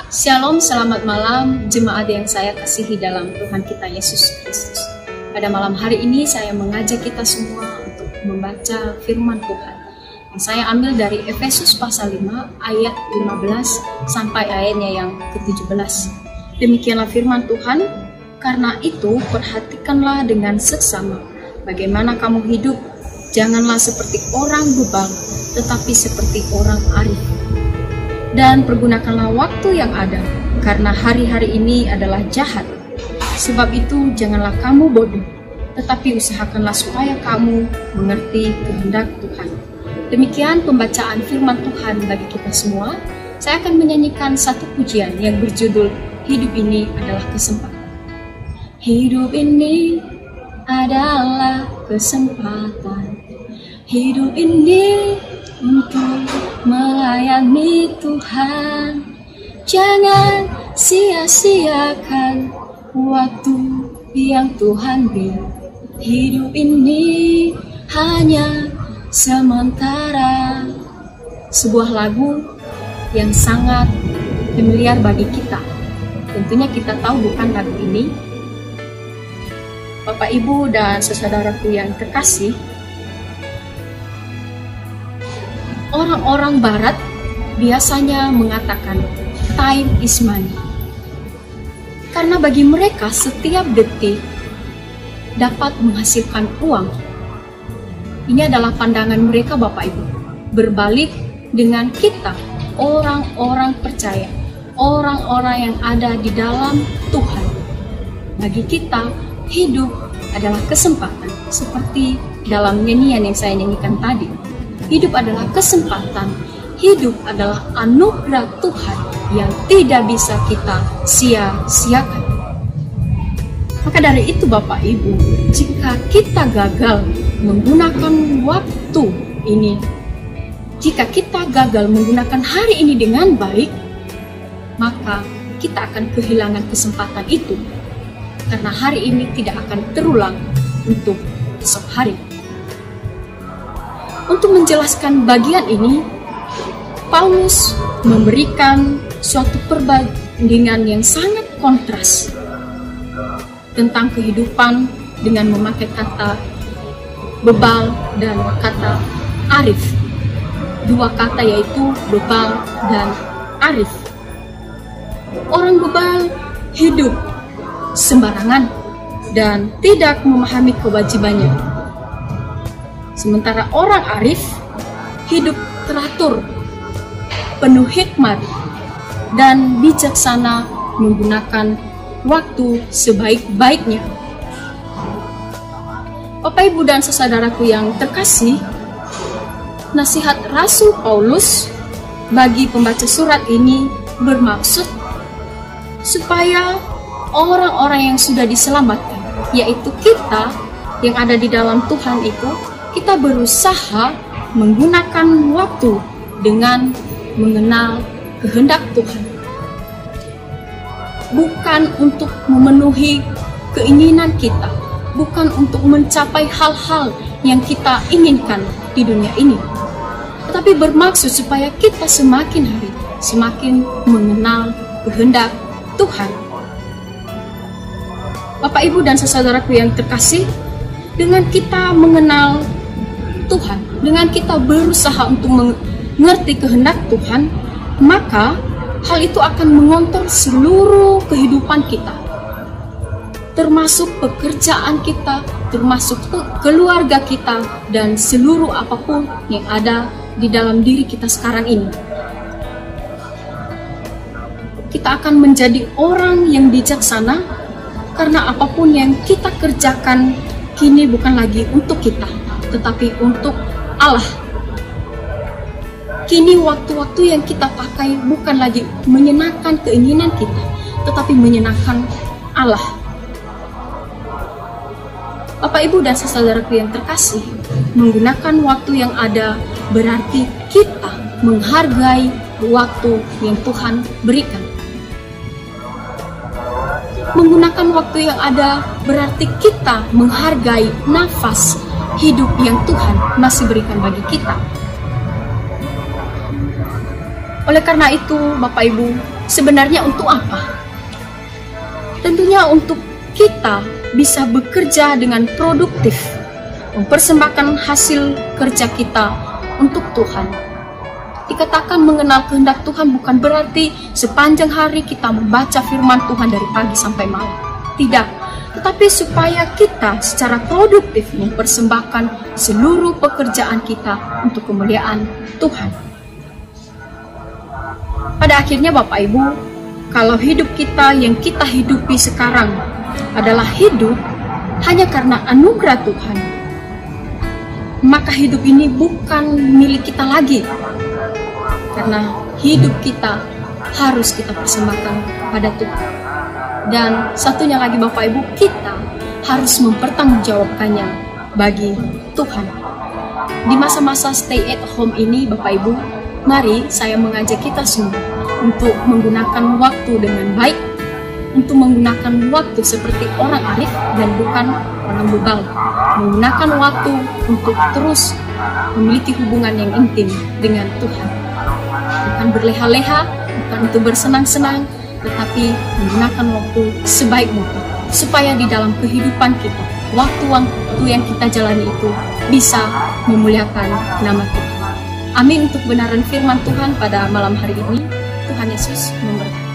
Shalom, selamat malam jemaat yang saya kasihi dalam Tuhan kita Yesus Kristus. Pada malam hari ini saya mengajak kita semua untuk membaca firman Tuhan yang saya ambil dari Efesus pasal 5 ayat 15 sampai ayatnya yang ke-17. Demikianlah firman Tuhan, karena itu perhatikanlah dengan seksama bagaimana kamu hidup, janganlah seperti orang bebal, tetapi seperti orang arif. Dan pergunakanlah waktu yang ada, karena hari-hari ini adalah jahat. Sebab itu janganlah kamu bodoh, tetapi usahakanlah supaya kamu mengerti kehendak Tuhan. Demikian pembacaan firman Tuhan bagi kita semua. Saya akan menyanyikan satu pujian yang berjudul Hidup Ini Adalah Kesempatan. Hidup ini adalah kesempatan. Hidup ini untuk melayani Tuhan. Jangan sia-siakan waktu yang Tuhan beri. Hidup ini hanya sementara. Sebuah lagu yang sangat familiar bagi kita. Tentunya kita tahu bukan lagu ini. Bapak, Ibu, dan saudaraku yang terkasih, orang-orang barat biasanya mengatakan time is money. Karena bagi mereka setiap detik dapat menghasilkan uang. Ini adalah pandangan mereka, Bapak Ibu. Berbalik dengan kita, orang-orang percaya, orang-orang yang ada di dalam Tuhan. Bagi kita, hidup adalah kesempatan, seperti dalam nyanyian yang saya nyanyikan tadi. Hidup adalah kesempatan, hidup adalah anugerah Tuhan yang tidak bisa kita sia-siakan. Maka dari itu Bapak Ibu, jika kita gagal menggunakan waktu ini, jika kita gagal menggunakan hari ini dengan baik, maka kita akan kehilangan kesempatan itu. Karena hari ini tidak akan terulang untuk esok hari. Untuk menjelaskan bagian ini, Paulus memberikan suatu perbandingan yang sangat kontras tentang kehidupan dengan memakai kata bebal dan kata arif. Dua kata yaitu bebal dan arif. Orang bebal hidup sembarangan dan tidak memahami kewajibannya. Sementara orang arif hidup teratur, penuh hikmat, dan bijaksana menggunakan waktu sebaik-baiknya. Bapak, Ibu, dan saudaraku yang terkasih, nasihat Rasul Paulus bagi pembaca surat ini bermaksud supaya orang-orang yang sudah diselamatkan, yaitu kita yang ada di dalam Tuhan itu, kita berusaha menggunakan waktu dengan mengenal kehendak Tuhan. Bukan untuk memenuhi keinginan kita, bukan untuk mencapai hal-hal yang kita inginkan di dunia ini, tetapi bermaksud supaya kita semakin hari semakin mengenal kehendak Tuhan. Bapak, Ibu, dan saudaraku yang terkasih, dengan kita mengenal Tuhan, dengan kita berusaha untuk mengerti kehendak Tuhan, maka hal itu akan mengontrol seluruh kehidupan kita, termasuk pekerjaan kita, termasuk keluarga kita, dan seluruh apapun yang ada di dalam diri kita sekarang ini. Kita akan menjadi orang yang bijaksana, karena apapun yang kita kerjakan kini bukan lagi untuk kita, tetapi untuk Allah. Kini waktu-waktu yang kita pakai bukan lagi menyenangkan keinginan kita, tetapi menyenangkan Allah. Bapak, Ibu, dan saudaraku yang terkasih, menggunakan waktu yang ada berarti kita menghargai waktu yang Tuhan berikan. Menggunakan waktu yang ada berarti kita menghargai nafas hidup yang Tuhan masih berikan bagi kita. Oleh karena itu, Bapak Ibu, sebenarnya untuk apa? Tentunya untuk kita bisa bekerja dengan produktif, mempersembahkan hasil kerja kita untuk Tuhan. Dikatakan mengenal kehendak Tuhan bukan berarti sepanjang hari kita membaca firman Tuhan dari pagi sampai malam. Tidak, tetapi supaya kita secara produktif mempersembahkan seluruh pekerjaan kita untuk kemuliaan Tuhan. Pada akhirnya Bapak Ibu, kalau hidup kita yang kita hidupi sekarang adalah hidup hanya karena anugerah Tuhan, maka hidup ini bukan milik kita lagi. Karena hidup kita harus kita persembahkan pada Tuhan. Dan satunya lagi Bapak Ibu, kita harus mempertanggungjawabkannya bagi Tuhan. Di masa-masa stay at home ini Bapak Ibu, mari saya mengajak kita semua untuk menggunakan waktu dengan baik, untuk menggunakan waktu seperti orang arif dan bukan orang bebal. Menggunakan waktu untuk terus memiliki hubungan yang intim dengan Tuhan. Bukan berleha-leha, bukan untuk bersenang-senang, tetapi menggunakan waktu sebaik mungkin, supaya di dalam kehidupan kita, waktu-waktu yang kita jalani itu bisa memuliakan nama Tuhan. Amin untuk kebenaran firman Tuhan pada malam hari ini. Tuhan Yesus memberkati.